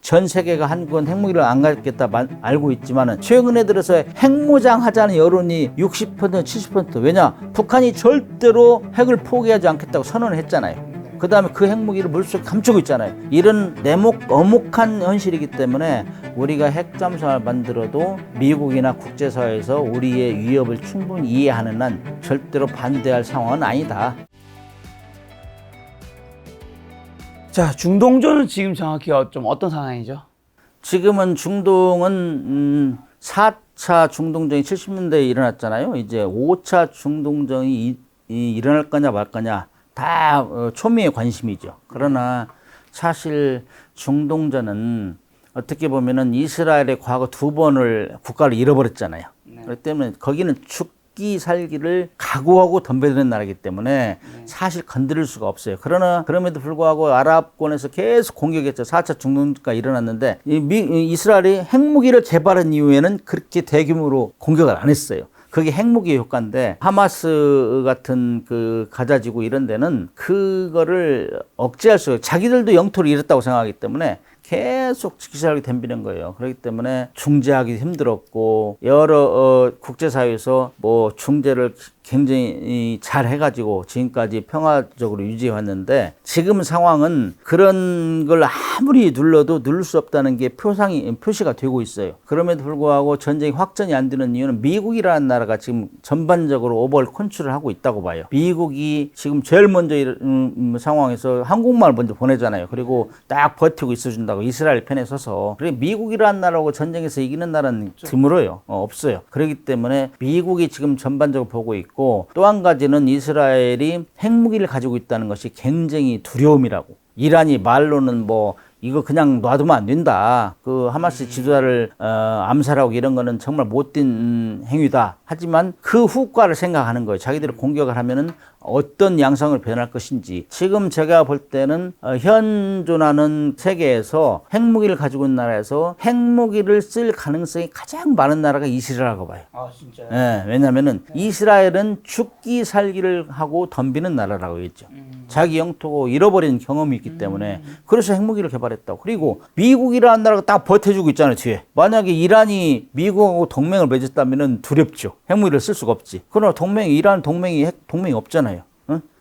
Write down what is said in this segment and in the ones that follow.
전 세계가 한국은 핵무기를 안 갖겠다 알고 있지만은 최근에 들어서 핵무장 하자는 여론이 60% 70%. 왜냐? 북한이 절대로 핵을 포기하지 않겠다고 선언을 했잖아요. 그 다음에 그 핵무기를 물속에 감추고 있잖아요. 이런 엄혹한 현실이기 때문에 우리가 핵잠수함을 만들어도 미국이나 국제사회에서 우리의 위협을 충분히 이해하는 한 절대로 반대할 상황은 아니다. 자, 중동전은 지금 정확히 좀 어떤 상황이죠? 지금은 중동은 4차 중동전이 70년대에 일어났잖아요. 이제 5차 중동전이 일어날 거냐 말 거냐 다 초미의 관심이죠. 그러나 사실 중동전은 어떻게 보면은 이스라엘의 과거 2번을 국가를 잃어버렸잖아요. 그렇기 때문에 거기는 죽기 살기를 각오하고 덤벼드는 나라이기 때문에 사실 건드릴 수가 없어요. 그러나 그럼에도 불구하고 아랍권에서 계속 공격했죠. 4차 중동전가 일어났는데 이스라엘이 핵무기를 개발한 이후에는 그렇게 대규모로 공격을 안 했어요. 그게 핵무기의 효과인데 하마스 같은 그 가자지구 이런 데는 그거를 억제할 수 없어요. 자기들도 영토를 잃었다고 생각하기 때문에 계속 지키살기 덤비는 거예요. 그렇기 때문에 중재하기 힘들었고 여러 국제사회에서 뭐 중재를 굉장히 잘 해가지고 지금까지 평화적으로 유지해왔는데 지금 상황은 그런 걸 아무리 눌러도 누를 수 없다는 게 표시가 되고 있어요. 그럼에도 불구하고 전쟁이 확전이 안 되는 이유는 미국이라는 나라가 지금 전반적으로 오버올 컨트롤을 하고 있다고 봐요. 미국이 지금 제일 먼저 이런 상황에서 한국말 먼저 보내잖아요. 그리고 딱 버티고 있어준다고 이스라엘 편에 서서. 그리고 미국이라는 나라하고 전쟁에서 이기는 나라는 드물어요. 없어요. 그렇기 때문에 미국이 지금 전반적으로 보고 있고 또 한 가지는 이스라엘이 핵무기를 가지고 있다는 것이 굉장히 두려움이라고. 이란이 말로는 뭐 이거 그냥 놔두면 안 된다. 그 하마스 지도자를 암살하고 이런 거는 정말 못된 행위다. 하지만 그 후과를 생각하는 거예요. 자기들이 공격을 하면은 어떤 양상을 변할 것인지. 지금 제가 볼 때는 현존하는 세계에서 핵무기를 가지고 있는 나라에서 핵무기를 쓸 가능성이 가장 많은 나라가 이스라엘이라고 봐요. 아, 진짜요? 네, 왜냐면은 이스라엘은 죽기 살기를 하고 덤비는 나라라고 했죠. 자기 영토고 잃어버린 경험이 있기 때문에 그래서 핵무기를 개발했다고. 그리고 미국이라는 나라가 딱 버텨주고 있잖아요, 뒤에. 만약에 이란이 미국하고 동맹을 맺었다면은 두렵죠. 핵무기를 쓸 수가 없지. 그러나 이란 동맹이 핵 동맹이 없잖아요.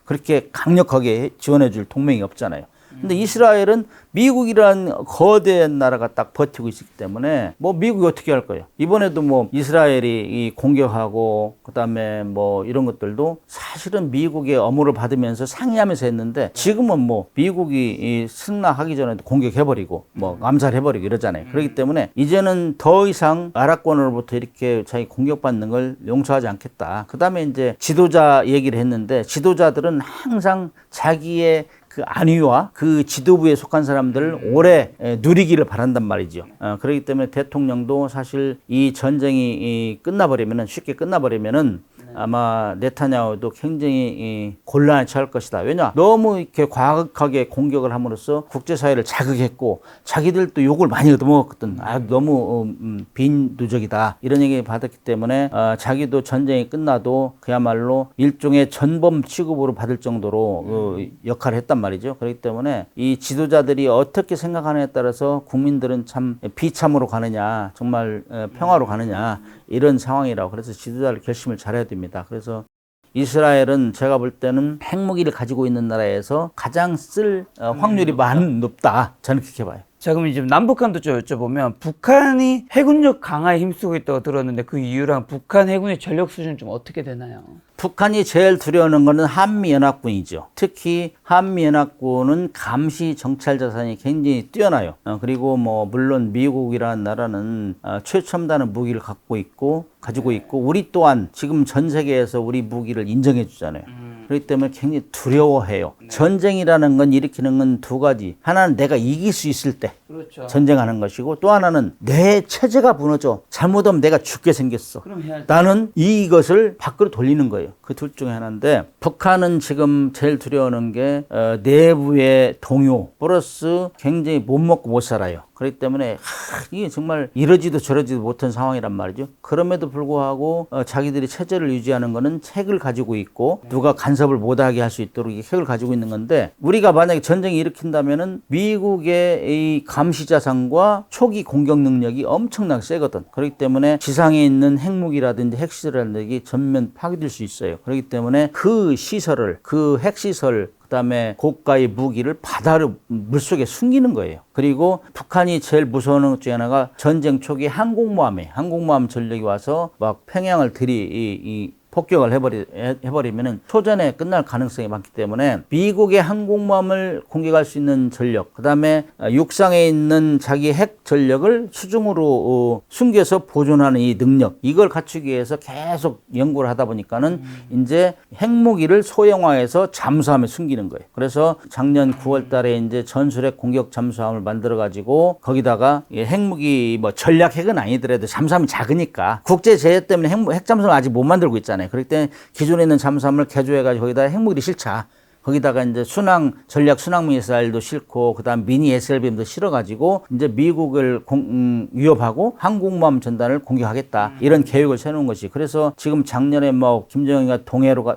그렇게 강력하게 지원해줄 동맹이 없잖아요. 근데 이스라엘은 미국이란 거대한 나라가 딱 버티고 있기 때문에 뭐 미국이 어떻게 할 거예요? 이번에도 뭐 이스라엘이 공격하고 그다음에 뭐 이런 것들도 사실은 미국의 엄호를 받으면서 상의하면서 했는데 지금은 뭐 미국이 승낙하기 전에도 공격해버리고 뭐 암살해버리고 이러잖아요. 그렇기 때문에 이제는 더 이상 아랍권으로부터 이렇게 자기 공격받는 걸 용서하지 않겠다. 그다음에 이제 지도자 얘기를 했는데 지도자들은 항상 자기의 그 안위와 그 지도부에 속한 사람들을 오래 누리기를 바란단 말이죠. 그렇기 때문에 대통령도 사실 이 전쟁이 끝나버리면은 쉽게 끝나버리면은 아마 네타냐후도 굉장히 곤란에 처할 것이다. 왜냐? 너무 이렇게 과격하게 공격을 함으로써 국제사회를 자극했고 자기들도 욕을 많이 얻어먹었거든. 너무 빈도적이다. 이런 얘기 받았기 때문에 자기도 전쟁이 끝나도 그야말로 일종의 전범 취급으로 받을 정도로 역할을 했단 말이죠. 그렇기 때문에 이 지도자들이 어떻게 생각하느냐에 따라서 국민들은 참 비참으로 가느냐 정말 평화로 가느냐 이런 상황이라고. 그래서 지도자를 결심을 잘해야 됩니다. 그래서 이스라엘은 제가 볼 때는 핵무기를 가지고 있는 나라에서 가장 쓸 확률이 높다. 저는 그렇게 봐요. 자, 그럼 이제 남북한도 좀 여쭤보면 북한이 해군력 강화에 힘쓰고 있다고 들었는데 그 이유랑 북한 해군의 전력 수준은 좀 어떻게 되나요? 북한이 제일 두려워하는 것은 한미연합군이죠. 특히 한미연합군은 감시 정찰 자산이 굉장히 뛰어나요. 그리고 뭐 물론 미국이라는 나라는 최첨단의 무기를 가지고 있고 우리 또한 지금 전 세계에서 우리 무기를 인정해 주잖아요. 그렇기 때문에 굉장히 두려워해요. 전쟁이라는 건 일으키는 건 두 가지. 하나는 내가 이길 수 있을 때 그렇죠. 전쟁하는 것이고 또 하나는 내 체제가 무너져. 잘못하면 내가 죽게 생겼어. 그럼 해야지. 나는 이것을 밖으로 돌리는 거예요. 그 둘 중에 하나인데 북한은 지금 제일 두려워하는 게 내부의 동요 플러스 굉장히 못 먹고 못 살아요. 그렇기 때문에 이게 정말 이러지도 저러지도 못한 상황이란 말이죠. 그럼에도 불구하고 자기들이 체제를 유지하는 거는 핵을 가지고 있고 누가 간섭을 못하게 할 수 있도록 이 핵을 가지고 있는 건데, 우리가 만약에 전쟁을 일으킨다면은 미국의 이 감시 자산과 초기 공격 능력이 엄청나게 세거든. 그렇기 때문에 지상에 있는 핵무기라든지 핵시설이라든지 전면 파괴될 수 있어요. 그렇기 때문에 그 시설을, 그 핵시설, 그다음에 고가의 무기를 바다를 물속에 숨기는 거예요. 그리고 북한이 제일 무서워하는 것 중에 하나가 전쟁 초기 항공모함 전력이 와서 막 평양을 이 폭격을 해버리면은 초전에 끝날 가능성이 많기 때문에 미국의 항공모함을 공격할 수 있는 전력, 그 다음에 육상에 있는 자기 핵 전력을 수중으로 숨겨서 보존하는 이 능력, 이걸 갖추기 위해서 계속 연구를 하다 보니까는 이제 핵무기를 소형화해서 잠수함에 숨기는 거예요. 그래서 작년 9월 달에 이제 전술핵 공격 잠수함을 만들어 가지고 거기다가 핵무기 뭐 전략 핵은 아니더라도 잠수함이 작으니까 국제 제재 때문에 핵 잠수함을 아직 못 만들고 있잖아요. 그렇기 때문에 기존에 있는 잠수함을 개조해가지고 거기다 핵무기를 실자. 거기다가 이제 전략 순항 미사일도 싣고, 그 다음 미니 SLBM도 실어가지고, 이제 미국을 위협하고 항공모함 전단을 공격하겠다. 이런 계획을 세우는 것이. 그래서 지금 작년에 뭐, 김정은이가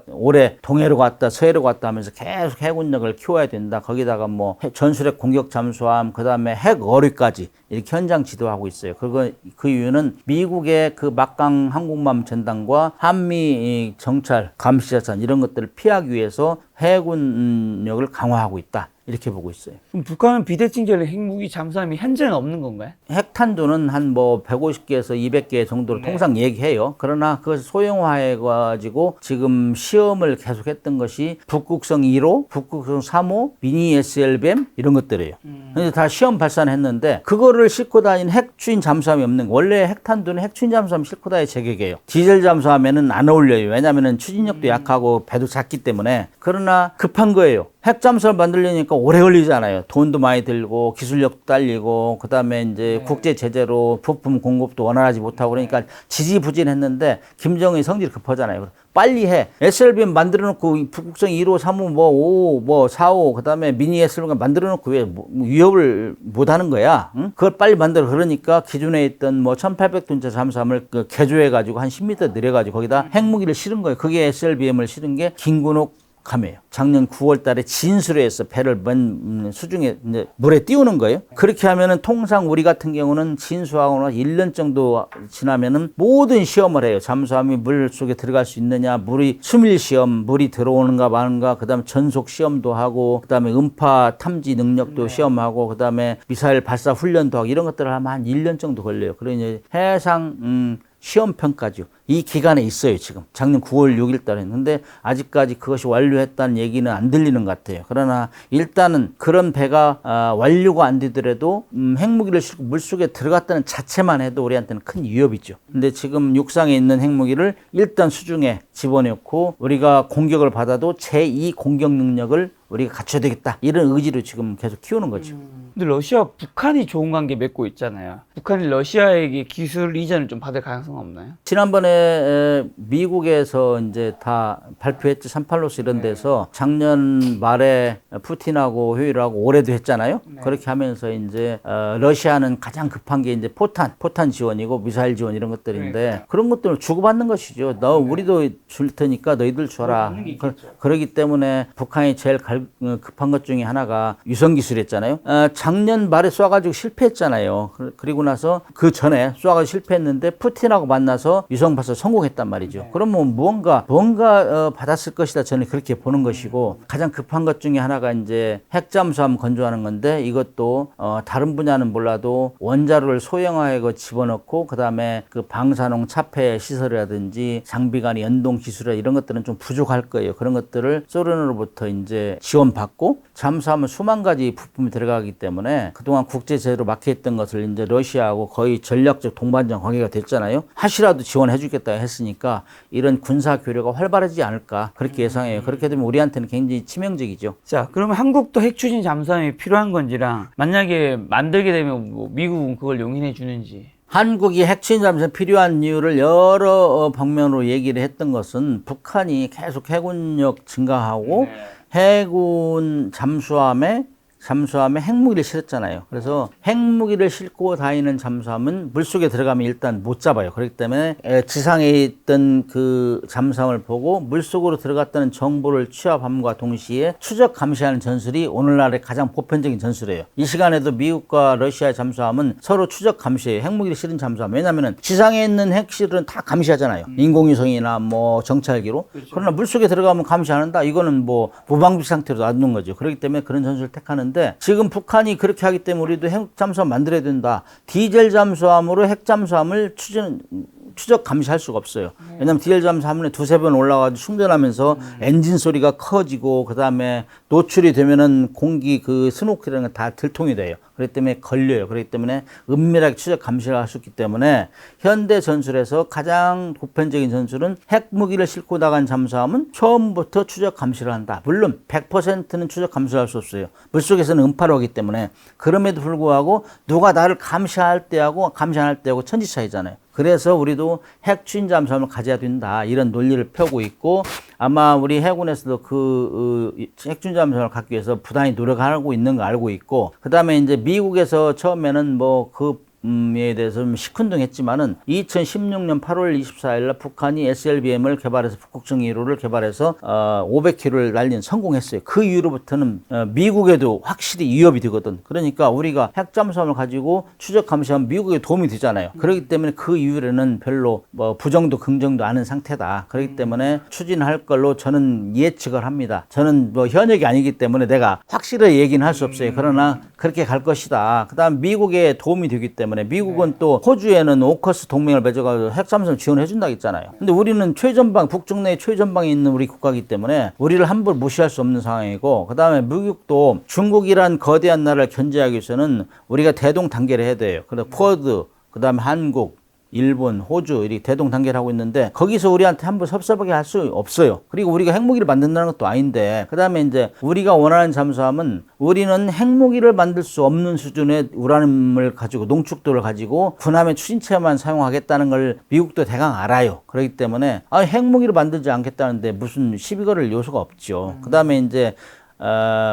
올해 동해로 갔다, 서해로 갔다 하면서 계속 해군력을 키워야 된다. 거기다가 뭐, 전술핵 공격 잠수함, 그 다음에 핵 어뢰까지 이렇게 현장 지도하고 있어요. 그 이유는 미국의 그 막강 항공모함 전단과 한미 정찰, 감시자산 이런 것들을 피하기 위해서 해군력을 강화하고 있다. 이렇게 보고 있어요. 그럼 북한은 비대칭 전략 핵무기 잠수함이 현재는 없는 건가요? 핵탄두는 한 뭐 150개에서 200개 정도를 통상 얘기해요. 그러나 그것을 소형화해가지고 지금 시험을 계속했던 것이 북극성 1호, 북극성 3호, 미니 SLBM 이런 것들이에요. 근데 다 시험 발사는 했는데 그거를 싣고 다니는 핵 추진 잠수함이 없는 거. 원래 핵탄두는 핵 추진 잠수함 싣고 다니는 제격이에요. 디젤 잠수함에는 안 어울려요. 왜냐하면 추진력도 약하고 배도 작기 때문에. 그러나 급한 거예요. 핵 잠수함을 만들려니까 오래 걸리잖아요. 돈도 많이 들고 기술력도 딸리고, 그다음에 이제 국제 제재로 부품 공급도 원활하지 못하고, 그러니까 지지부진했는데 김정은이 성질이 급하잖아요. 빨리 해. SLBM 만들어 놓고 북극성 1호, 3호, 뭐 5호, 뭐 4호, 그다음에 미니 SLBM 만들어 놓고 왜 위협을 못 하는 거야? 응? 그걸 빨리 만들어. 그러니까 기존에 있던 뭐 1800톤짜 잠수함을 개조해 가지고 한 10m 내려 가지고 거기다 핵무기를 실은 거예요. 그게 SLBM을 실은 게 김군옥 감이에요. 작년 9월 달에 진수로해서 배를 수중에 이제 물에 띄우는 거예요. 그렇게 하면은 통상 우리 같은 경우는 진수하고 1년 정도 지나면은 모든 시험을 해요. 잠수함이 물 속에 들어갈 수 있느냐, 물이 수밀 시험, 물이 들어오는가 마는가, 그다음에 전속 시험도 하고, 그다음에 음파 탐지 능력도 시험하고, 그다음에 미사일 발사 훈련도 하고, 이런 것들을 하면 한 1년 정도 걸려요. 그러니 해상 시험평가죠. 이 기간에 있어요, 지금. 작년 9월 6일 달에 했는데, 아직까지 그것이 완료했다는 얘기는 안 들리는 것 같아요. 그러나, 일단은 그런 배가, 완료가 안 되더라도, 핵무기를 싣고 물속에 들어갔다는 자체만 해도 우리한테는 큰 위협이죠. 근데 지금 육상에 있는 핵무기를 일단 수중에 집어넣고, 우리가 공격을 받아도 제2 공격 능력을 우리가 갖춰야 되겠다. 이런 의지로 지금 계속 키우는 거죠. 근데 러시아와 북한이 좋은 관계 맺고 있잖아요. 북한이 러시아에게 기술 이전을 좀 받을 가능성은 없나요? 지난번에 미국에서 이제 다 발표했지, 38로스 이런 데서 작년 말에 푸틴하고 회의를 올해도 했잖아요. 그렇게 하면서 이제 러시아는 가장 급한 게 이제 포탄 지원이고 미사일 지원 이런 것들인데 그런 것들을 주고받는 것이죠. 우리도 줄 테니까 너희들 줘라. 그러기 때문에 북한이 제일 급한 것 중에 하나가 유성 기술이었잖아요. 작년 말에 쏴가지고 실패했잖아요. 그리고 나서 그 전에 쏴가지고 실패했는데 푸틴하고 만나서 유성 발사 성공했단 말이죠. 그러면 뭔가 받았을 것이다. 저는 그렇게 보는 것이고, 가장 급한 것 중에 하나가 이제 핵잠수함 건조하는 건데, 이것도 다른 분야는 몰라도 원자로를 소형화해 집어넣고, 그 다음에 그 방사능 차폐 시설이라든지 장비 간의 연동 기술이라 이런 것들은 좀 부족할 거예요. 그런 것들을 소련으로부터 이제 지원받고, 잠수함은 수만 가지 부품이 들어가기 때문에 그동안 국제제재로 막혀있던 것을 이제 러시아하고 거의 전략적 동반자 관계가 됐잖아요. 하시라도 지원해 주겠다 했으니까 이런 군사 교류가 활발해지지 않을까 그렇게 예상해요. 그렇게 되면 우리한테는 굉장히 치명적이죠. 자, 그러면 한국도 핵추진 잠수함이 필요한 건지랑, 만약에 만들게 되면 뭐 미국은 그걸 용인해 주는지. 한국이 핵추진 잠수함이 필요한 이유를 여러 방면으로 얘기를 했던 것은 북한이 계속 해군력 증가하고 해군 잠수함에 잠수함에 핵무기를 실었잖아요. 그래서 핵무기를 싣고 다니는 잠수함은 물속에 들어가면 일단 못 잡아요. 그렇기 때문에 지상에 있던 그 잠수함을 보고 물속으로 들어갔다는 정보를 취합함과 동시에 추적 감시하는 전술이 오늘날의 가장 보편적인 전술이에요. 이 시간에도 미국과 러시아의 잠수함은 서로 추적 감시해요. 핵무기를 실은 잠수함. 왜냐하면 지상에 있는 핵실은 다 감시하잖아요. 인공위성이나 뭐 정찰기로. 그러나 물속에 들어가면 감시 안 한다. 이거는 뭐 무방비 상태로 놔두는 거죠. 그렇기 때문에 그런 전술을 택하는데 지금 북한이 그렇게 하기 때문에 우리도 핵 잠수함 만들어야 된다. 디젤 잠수함으로 핵 잠수함을 추적 감시할 수가 없어요. 왜냐하면 디젤 잠수함에 두세 번 올라가서 충전하면서 엔진 소리가 커지고 그 다음에 노출이 되면은 공기 그 스노클이라는 게 다 들통이 돼요. 그렇기 때문에 걸려요. 그렇기 때문에 은밀하게 추적 감시를 할 수 있기 때문에 현대 전술에서 가장 보편적인 전술은 핵무기를 싣고 나간 잠수함은 처음부터 추적 감시를 한다. 물론 100%는 추적 감시를 할 수 없어요. 물속에서는 음파로 하기 때문에. 그럼에도 불구하고 누가 나를 감시할 때하고 감시 안 할 때하고 천지 차이잖아요. 그래서 우리도 핵 추진 잠수함을 가져야 된다. 이런 논리를 펴고 있고 아마 우리 해군에서도 그 핵 추진 잠수함을 갖기 위해서 부단히 노력하고 있는 거 알고 있고 그다음에 이제 미국에서 처음에는 뭐 에 대해서 좀 시큰둥했지만은 2016년 8월 24일 날 북한이 SLBM을 개발해서 북극성 1호를 개발해서 500km를 날린 성공했어요. 그 이후로부터는 미국에도 확실히 위협이 되거든. 그러니까 우리가 핵잠수함을 가지고 추적 감시하면 미국에 도움이 되잖아요. 그렇기 때문에 그 이후에는 별로 뭐 부정도 긍정도 않은 상태다. 그렇기 때문에 추진할 걸로 저는 예측을 합니다. 저는 뭐 현역이 아니기 때문에 내가 확실하게 얘기는 할 수 없어요. 그러나 그렇게 갈 것이다. 그다음 미국에 도움이 되기 때문에 미국은 또 호주에는 오커스 동맹을 맺어가지고 핵잠수함 지원해 준다고 했잖아요. 근데 우리는 최전방 북쪽 내 최전방에 있는 우리 국가이기 때문에 우리를 함부로 무시할 수 없는 상황이고 그다음에 미국도 중국이란 거대한 나라를 견제하기 위해서는 우리가 대동단계를 해야 돼요. 그래서 쿼드 그다음에 한국 일본, 호주 이렇게 대동단계를 하고 있는데 거기서 우리한테 한번 섭섭하게 할 수 없어요. 그리고 우리가 핵무기를 만든다는 것도 아닌데 그다음에 이제 우리가 원하는 잠수함은 우리는 핵무기를 만들 수 없는 수준의 우라늄을 가지고 농축도를 가지고 군함의 추진체만 사용하겠다는 걸 미국도 대강 알아요. 그렇기 때문에 핵무기를 만들지 않겠다는데 무슨 시비 걸을 요소가 없죠. 그다음에 이제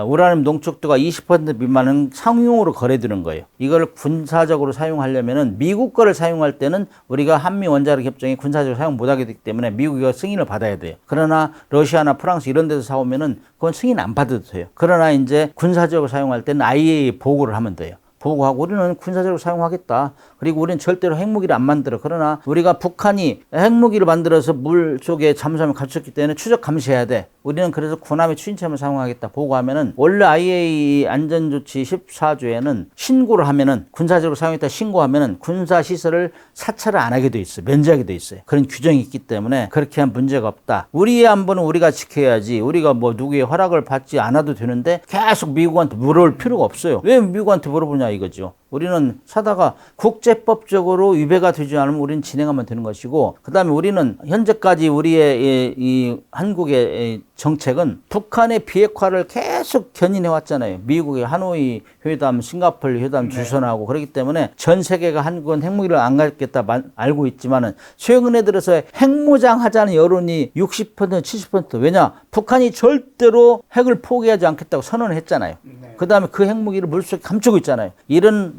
우라늄 농축도가 20% 미만은 상용으로 거래되는 거예요. 이걸 군사적으로 사용하려면은 미국 거를 사용할 때는 우리가 한미 원자력 협정에 군사적으로 사용 못하게 되기 때문에 미국이 승인을 받아야 돼요. 그러나 러시아나 프랑스 이런 데서 사오면은 그건 승인 안 받아도 돼요. 그러나 이제 군사적으로 사용할 때는 IAEA 보고를 하면 돼요. 보고하고 우리는 군사적으로 사용하겠다. 그리고 우리는 절대로 핵무기를 안 만들어. 그러나 우리가 북한이 핵무기를 만들어서 물 속에 잠수함을 갖췄기 때문에 추적 감시해야 돼. 우리는 그래서 군함의 추진체만 사용하겠다. 보고하면은 원래 IAEA 안전조치 14조에는 신고를 하면은 군사적으로 사용했다 신고하면은 군사시설을 사찰을 안 하게 돼 있어요. 면제하게 돼 있어요. 그런 규정이 있기 때문에 그렇게 한 문제가 없다. 우리의 안보는 우리가 지켜야지. 우리가 뭐 누구의 허락을 받지 않아도 되는데 계속 미국한테 물어볼 필요가 없어요. 왜 미국한테 물어보냐 이거죠. 우리는 사다가 국제법적으로 위배가 되지 않으면 우리는 진행하면 되는 것이고 그 다음에 우리는 현재까지 우리의 이 한국의 정책은 북한의 비핵화를 계속 견인해 왔잖아요. 미국의 하노이 회담, 싱가포르 회담 주선하고 그렇기 때문에 전 세계가 한국은 핵무기를 안 갖겠다 알고 있지만은 최근에 들어서 핵무장 하자는 여론이 60% 70% 왜냐? 북한이 절대로 핵을 포기하지 않겠다고 선언을 했잖아요. 그 다음에 그 핵무기를 물속에 감추고 있잖아요. 이런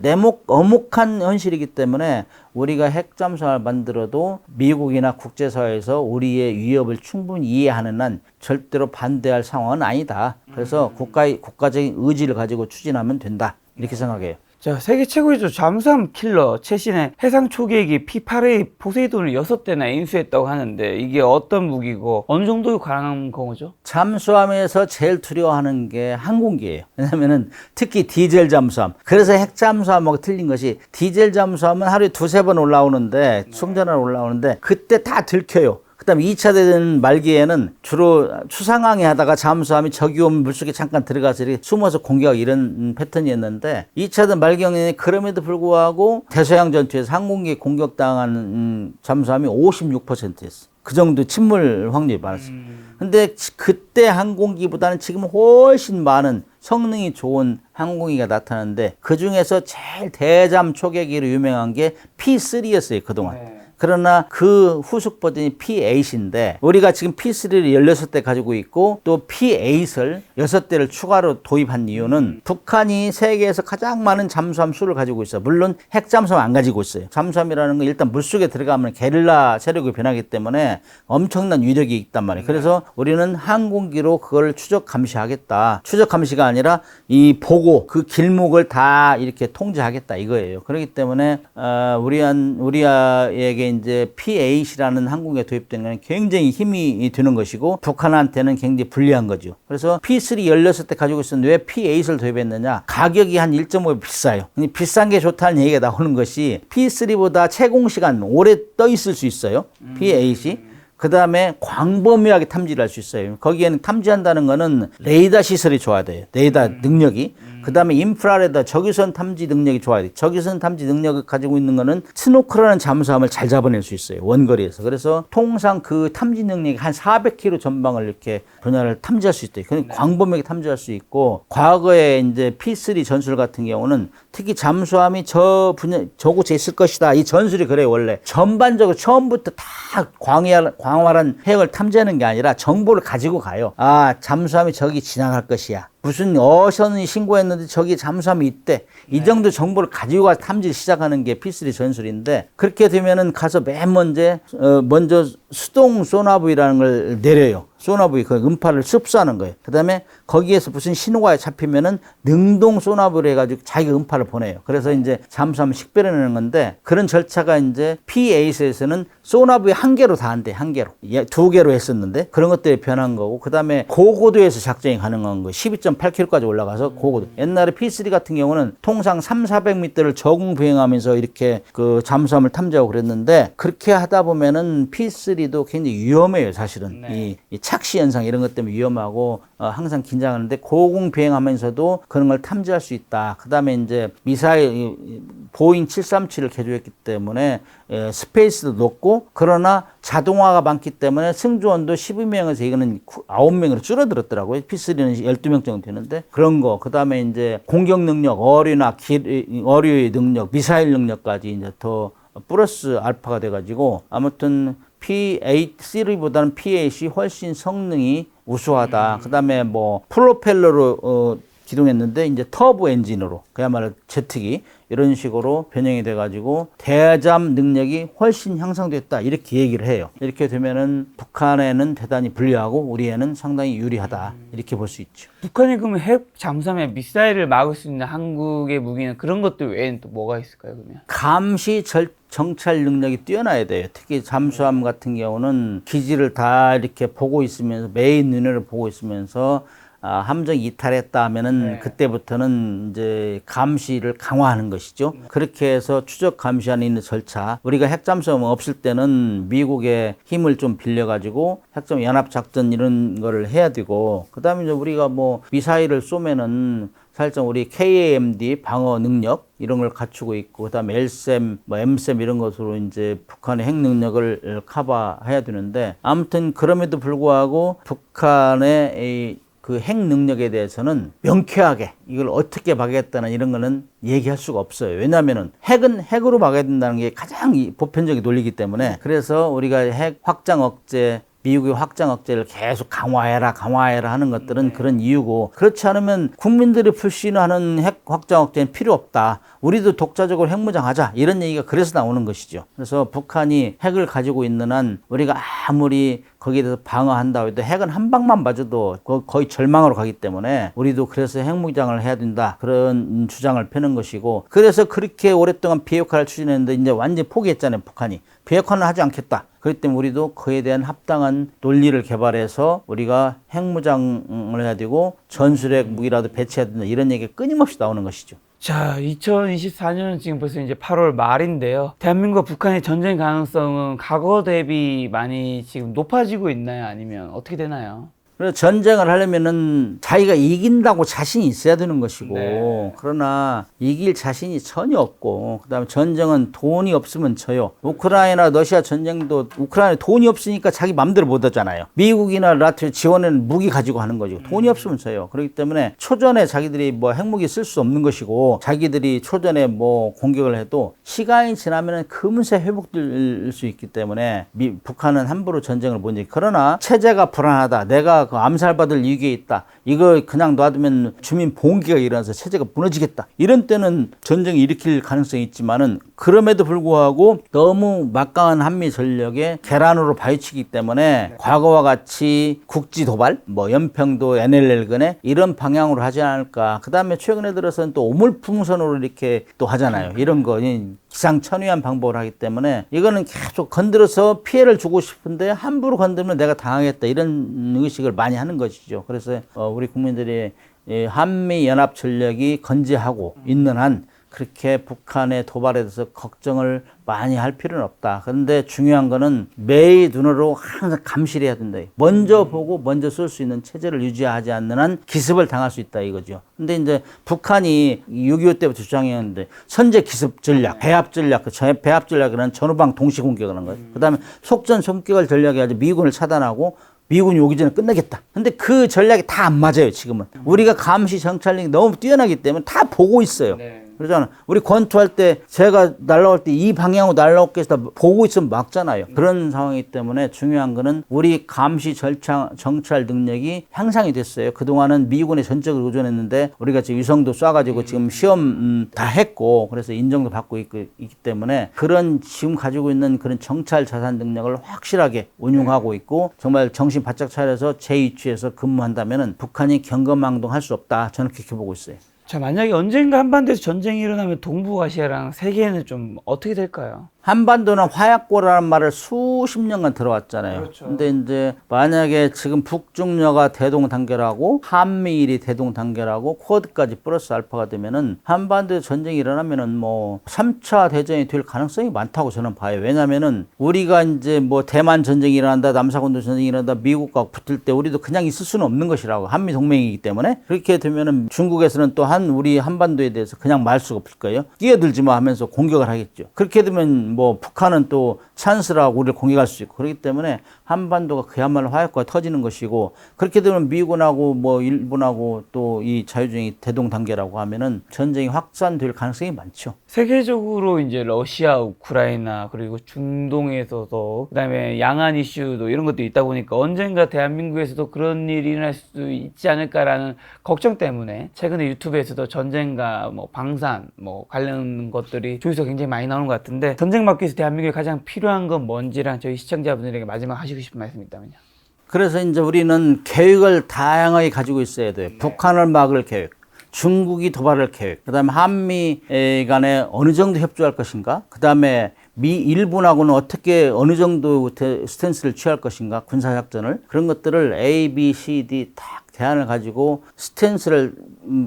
어목한 현실이기 때문에 우리가 핵잠수함을 만들어도 미국이나 국제사회에서 우리의 위협을 충분히 이해하는 한 절대로 반대할 상황은 아니다. 그래서 국가적인 의지를 가지고 추진하면 된다. 이렇게 생각해요. 자, 세계 최고의 잠수함 킬러 최신의 해상 초계기 P8A 포세이돈을 6대나 인수했다고 하는데 이게 어떤 무기고 어느 정도 가능한 거죠? 잠수함에서 제일 두려워하는 게 항공기예요. 왜냐면은 특히 디젤 잠수함. 그래서 핵 잠수함하고 틀린 것이 디젤 잠수함은 하루에 두세 번 올라오는데 충전하러 올라오는데 그때 다 들켜요. 그다음에 2차 대전 말기에는 주로 추상항해 하다가 잠수함이 적이 오면 물속에 잠깐 들어가서 이렇게 숨어서 공격하고 이런 패턴이었는데 2차 대전 말경에 그럼에도 불구하고 대서양 전투에서 항공기에 공격당한 잠수함이 56%였어. 그 정도 침몰 확률이 많았어요. 근데 그때 항공기보다는 지금 훨씬 많은 성능이 좋은 항공기가 나타났는데 그 중에서 제일 대잠 초계기로 유명한 게 P3였어요, 그동안. 그러나 그 후속 버전이 P8인데 우리가 지금 P3를 16대 가지고 있고 또 P8을 6대를 추가로 도입한 이유는 북한이 세계에서 가장 많은 잠수함 수를 가지고 있어요. 물론 핵잠수함 안 가지고 있어요. 잠수함이라는 건 일단 물속에 들어가면 게릴라 세력이 변하기 때문에 엄청난 위력이 있단 말이에요. 그래서 우리는 항공기로 그걸 추적 감시하겠다. 추적 감시가 아니라 이 보고 그 길목을 다 이렇게 통제하겠다 이거예요. 그렇기 때문에 우리에게 이제 P8이라는 항공기가 도입된 건 굉장히 힘이 드는 것이고 북한한테는 굉장히 불리한 거죠. 그래서 P3 16대 가지고 있었는데 왜 P8을 도입했느냐? 가격이 한 1.5배 비싸요. 근데 비싼 게 좋다는 얘기가 나오는 것이 P3보다 채공 시간 오래 떠 있을 수 있어요. P8이. 그 다음에 광범위하게 탐지를 할 수 있어요. 거기에는 탐지한다는 거는 레이더 시설이 좋아야 돼요. 레이더 능력이. 그 다음에 인프라레더 적외선 탐지 능력이 좋아야 돼요. 적외선 탐지 능력을 가지고 있는 거는 스노크라는 잠수함을 잘 잡아낼 수 있어요. 원거리에서. 그래서 통상 그 탐지 능력이 한 400km 전방을 이렇게 분야를 탐지할 수 있대요. 그러니까 광범위하게 탐지할 수 있고 과거에 이제 P3 전술 같은 경우는 특히 잠수함이 저곳에 있을 것이다. 이 전술이 그래요. 원래 전반적으로 처음부터 다 광활한 해역을 탐지하는 게 아니라 정보를 가지고 가요. 아, 잠수함이 저기 지나갈 것이야. 무슨 어선이 신고했는데 저기 잠수함이 있대. 이 정도 정보를 가지고 가서 탐지를 시작하는 게 P3 전술인데 그렇게 되면은 가서 맨 먼저 수동 소나부이라는 걸 내려요. 소나부이 그 음파를 습수하는 거예요. 그 다음에 거기에서 무슨 신호가 잡히면은 능동 소나부를 해가지고 자기가 음파를 보내요. 그래서 이제 잠수함을 식별해내는 건데 그런 절차가 이제 P8에서는 소나부의 한 개로 다 안 돼. 한 개로. 2개로 했었는데 그런 것들이 변한 거고 그 다음에 고고도에서 작전이 가능한 거 12.8km까지 올라가서 고고도. 옛날에 P3 같은 경우는 통상 300~400m를 저공 비행하면서 이렇게 그 잠수함을 탐지하고 그랬는데 그렇게 하다 보면은 P3도 굉장히 위험해요. 사실은. 네. 이 착시 현상 이런 것 때문에 위험하고 항상 긴장하는데 고공 비행하면서도 그런 걸 탐지할 수 있다. 그 다음에 이제 미사일 보잉 737을 개조했기 때문에 스페이스도 높고 그러나 자동화가 많기 때문에 승조원도 12명에서 이거는 9명으로 줄어들었더라고요. P3는 12명 정도 되는데 그런 거. 그 다음에 이제 공격 능력, 어류의 능력, 미사일 능력까지 이제 더 플러스 알파가 돼가지고 아무튼 P8 시리보다는 P8이 훨씬 성능이 우수하다. 그 다음에 뭐 프로펠러로 기동했는데 이제 터보 엔진으로 그야말로 제트기 이런 식으로 변형이 돼가지고 대잠 능력이 훨씬 향상됐다 이렇게 얘기를 해요. 이렇게 되면은 북한에는 대단히 불리하고 우리에는 상당히 유리하다 이렇게 볼 수 있죠. 북한이 그러면 핵 잠수함에 미사일을 막을 수 있는 한국의 무기는 그런 것들 외에는 또 뭐가 있을까요? 그러면 감시 정찰 능력이 뛰어나야 돼요. 특히 잠수함 같은 경우는 기지를 다 이렇게 보고 있으면서 메인 눈으로 보고 있으면서 함정이 이탈했다 하면은 그때부터는 이제 감시를 강화하는 것이죠. 그렇게 해서 추적 감시 안에 있는 절차. 우리가 핵잠수함 없을 때는 미국의 힘을 좀 빌려가지고 핵잠 연합작전 이런 거를 해야 되고, 그 다음에 이제 우리가 뭐 미사일을 쏘면은 살짝 우리 KAMD 방어 능력 이런 걸 갖추고 있고, 그다음에 LSAM, 뭐 MSAM 이런 것으로 이제 북한의 핵 능력을 커버해야 되는데, 아무튼 그럼에도 불구하고 북한의 그 핵 능력에 대해서는 명쾌하게 이걸 어떻게 막겠다는 이런 거는 얘기할 수가 없어요. 왜냐하면은 핵은 핵으로 막아야 된다는 게 가장 보편적인 논리이기 때문에. 그래서 우리가 핵 확장 억제, 미국의 확장 억제를 계속 강화해라 하는 것들은 그런 이유고, 그렇지 않으면 국민들이 풀 수 있는 핵 확장 억제는 필요 없다. 우리도 독자적으로 핵무장하자. 이런 얘기가 그래서 나오는 것이죠. 그래서 북한이 핵을 가지고 있는 한 우리가 아무리 거기에 대해서 방어한다 해도 핵은 한 방만 맞아도 거의 절망으로 가기 때문에 우리도 그래서 핵무장을 해야 된다. 그런 주장을 펴는 것이고, 그래서 그렇게 오랫동안 비핵화를 추진했는데 이제 완전히 포기했잖아요. 북한이. 비핵화는 하지 않겠다. 그렇기 때문에 우리도 그에 대한 합당한 논리를 개발해서 우리가 핵무장을 해야 되고 전술핵 무기라도 배치해야 된다. 이런 얘기가 끊임없이 나오는 것이죠. 자, 2024년은 지금 벌써 이제 8월 말인데요. 대한민국과 북한의 전쟁 가능성은 과거 대비 많이 지금 높아지고 있나요? 아니면 어떻게 되나요? 그래서 전쟁을 하려면은 자기가 이긴다고 자신이 있어야 되는 것이고, 네. 그러나 이길 자신이 전혀 없고, 그다음에 전쟁은 돈이 없으면 져요. 우크라이나 러시아 전쟁도 우크라이나 돈이 없으니까 자기 맘대로 못 하잖아요. 미국이나 라트비아 지원은 무기 가지고 하는 거죠. 돈이 없으면 져요. 그렇기 때문에 초전에 자기들이 뭐 핵무기 쓸 수 없는 것이고, 자기들이 초전에 뭐 공격을 해도 시간이 지나면은 금세 회복될 수 있기 때문에 북한은 함부로 전쟁을 못 이기. 그러나 체제가 불안하다. 내가 그 암살받을 위기에 있다. 이거 그냥 놔두면 주민 봉기가 일어나서 체제가 무너지겠다. 이런 때는 전쟁이 일으킬 가능성이 있지만은 그럼에도 불구하고 너무 막강한 한미 전력에 계란으로 바위치기 때문에 과거와 같이 국지 도발, 뭐 연평도 NLL근에 이런 방향으로 하지 않을까. 그 다음에 최근에 들어서는 또 오물풍선으로 이렇게 또 하잖아요. 이런 거 기상천외한 방법을 하기 때문에 이거는 계속 건드려서 피해를 주고 싶은데 함부로 건드리면 내가 당하겠다. 이런 의식을 많이 하는 것이죠. 그래서 우리 국민들이 한미 연합 전력이 건재하고 있는 한 그렇게 북한의 도발에 대해서 걱정을 많이 할 필요는 없다. 그런데 중요한 거는 매의 눈으로 항상 감시를 해야 된다. 먼저 보고 먼저 쏠 수 있는 체제를 유지하지 않는 한 기습을 당할 수 있다 이거죠. 근데 이제 북한이 6.25 때부터 주장했는데 선제 기습 전략, 배합 전략, 배합 전략은 전후방 동시 공격을 하는 거예요. 그다음에 속전 속결 전략이 아주 미군을 차단하고 미군이 오기 전에 끝내겠다. 근데 그 전략이 다 안 맞아요, 지금은. 우리가 감시 정찰력이 너무 뛰어나기 때문에 다 보고 있어요. 네. 그러잖아. 우리 권투할 때 제가 날라올 때 이 방향으로 날라올게 해서 보고 있으면 막잖아요. 그런 상황이기 때문에 중요한 거는 우리 감시 정찰 능력이 향상이 됐어요. 그동안은 미군에 전적으로 의존했는데 우리가 지금 위성도 쏴가지고 지금 시험 다 했고 그래서 인정도 받고 있기 때문에 그런 지금 가지고 있는 그런 정찰 자산 능력을 확실하게 운용하고 있고 정말 정신 바짝 차려서 제2취에서 근무한다면은 북한이 경거망동할 수 없다. 저는 그렇게 보고 있어요. 자, 만약에 언젠가 한반도에서 전쟁이 일어나면 동북아시아랑 세계는 좀 어떻게 될까요? 한반도는 화약고라는 말을 수십 년간 들어왔잖아요. 그렇죠. 근데 이제 만약에 지금 북중러가 대동단결하고 한미일이 대동단결하고 쿼드까지 플러스 알파가 되면은 한반도에 전쟁이 일어나면은 뭐 3차 대전이 될 가능성이 많다고 저는 봐요. 왜냐면은 우리가 이제 뭐 대만 전쟁이 일어난다, 남사군도 전쟁이 일어난다, 미국과 붙을 때 우리도 그냥 있을 수는 없는 것이라고. 한미 동맹이기 때문에. 그렇게 되면은 중국에서는 또 우리 한반도에 대해서 그냥 말 수가 없을 거예요. 끼어들지 마 하면서 공격을 하겠죠. 그렇게 되면 뭐 북한은 또 찬스라고 우리를 공격할 수 있고 그렇기 때문에 한반도가 그야말로 화약고가 터지는 것이고 그렇게 되면 미군하고 뭐 일본하고 또 이 자유주의 대동단계라고 하면은 전쟁이 확산될 가능성이 많죠. 세계적으로 이제 러시아, 우크라이나 그리고 중동에서도 그다음에 양안 이슈도 이런 것도 있다 보니까 언젠가 대한민국에서도 그런 일이 일어날 수도 있지 않을까라는 걱정 때문에 최근에 유튜브에서도 전쟁과 뭐 방산 뭐 관련 것들이 조회수가 굉장히 많이 나오는 것 같은데 전쟁 막기 위해서 대한민국에 가장 필요한 건 뭔지랑 저희 시청자분들에게 마지막 하시고 싶은 말씀이 있다면요. 그래서 이제 우리는 계획을 다양하게 가지고 있어야 돼요. 북한을 막을 계획, 중국이 도발할 계획, 그 다음에 한미 간에 어느 정도 협조할 것인가, 그 다음에 일본하고는 어떻게 어느 정도 스탠스를 취할 것인가, 군사작전을. 그런 것들을 A, B, C, D 딱 대안을 가지고 스탠스를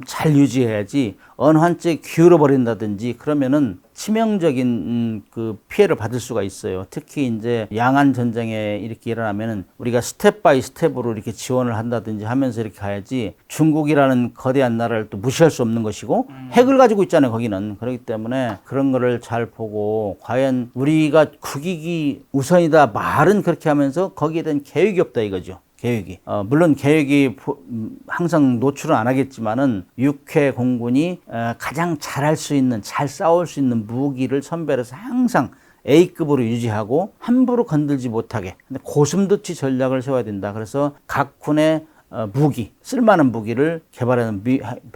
잘 유지해야지 어느 한쪽에 기울어 버린다든지 그러면은 치명적인 그 피해를 받을 수가 있어요. 특히 이제 양안 전쟁에 이렇게 일어나면은 우리가 스텝 바이 스텝으로 이렇게 지원을 한다든지 하면서 이렇게 가야지 중국이라는 거대한 나라를 또 무시할 수 없는 것이고 핵을 가지고 있잖아요, 거기는. 그렇기 때문에 그런 거를 잘 보고 과연 우리가 국익이 우선이다 말은 그렇게 하면서 거기에 대한 계획이 없다 이거죠. 계획이. 물론 계획이 항상 노출은 안 하겠지만은 육해 공군이 가장 잘할 수 있는, 잘 싸울 수 있는 무기를 선별해서 항상 A급으로 유지하고 함부로 건들지 못하게. 근데 고슴도치 전략을 세워야 된다. 그래서 각 군의 무기, 쓸만한 무기를 개발하는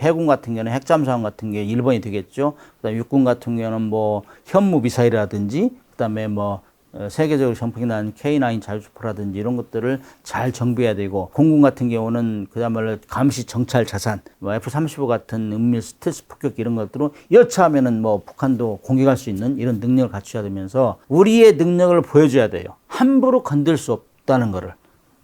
해군 같은 경우는 핵잠수함 같은 게 일본이 되겠죠. 그다음에 육군 같은 경우는 뭐 현무 미사일이라든지 그다음에 뭐 세계적으로 정폭이 난 K9 자주포라든지 이런 것들을 잘 정비해야 되고 공군 같은 경우는 그야말로 감시 정찰 자산, 뭐 F-35 같은 은밀 스텔스 폭격기 이런 것들로 여차하면은 뭐 북한도 공격할 수 있는 이런 능력을 갖춰야 되면서 우리의 능력을 보여줘야 돼요. 함부로 건들 수 없다는 거를.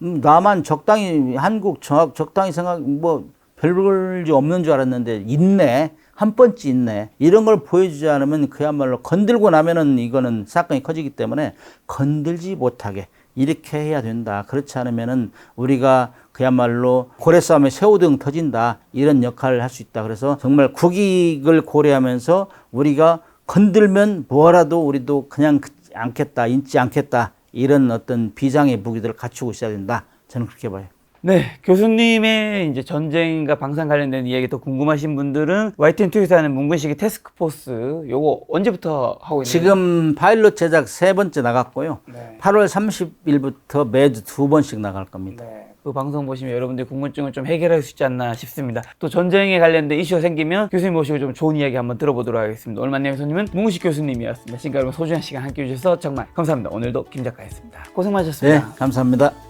나만 적당히 한국 적당히 생각 뭐 별볼일 없는 줄 알았는데 있네. 한 번째 있네. 이런 걸 보여주지 않으면 그야말로 건들고 나면은 이거는 사건이 커지기 때문에 건들지 못하게 이렇게 해야 된다. 그렇지 않으면은 우리가 그야말로 고래 싸움에 새우등 터진다. 이런 역할을 할 수 있다. 그래서 정말 국익을 고려하면서 우리가 건들면 뭐라도 우리도 그냥 않겠다, 인지 않겠다. 이런 어떤 비장의 무기들을 갖추고 있어야 된다. 저는 그렇게 봐요. 네, 교수님의 이제 전쟁과 방산 관련된 이야기 더 궁금하신 분들은 YTN2에서 하는 문근식의 태스크포스 요거 언제부터 하고 있나요? 지금 파일럿 제작 3번째 나갔고요. 네. 8월 30일부터 매주 2번씩 나갈 겁니다. 네. 그 방송 보시면 여러분들 궁금증을 좀 해결할 수 있지 않나 싶습니다. 또 전쟁에 관련된 이슈가 생기면 교수님 모시고 좀 좋은 이야기 한번 들어보도록 하겠습니다. 오늘 만난 교수님은 문근식 교수님이었습니다. 지금까지 여러분 소중한 시간 함께 해주셔서 정말 감사합니다. 오늘도 김 작가였습니다. 고생 많으셨습니다. 네, 감사합니다.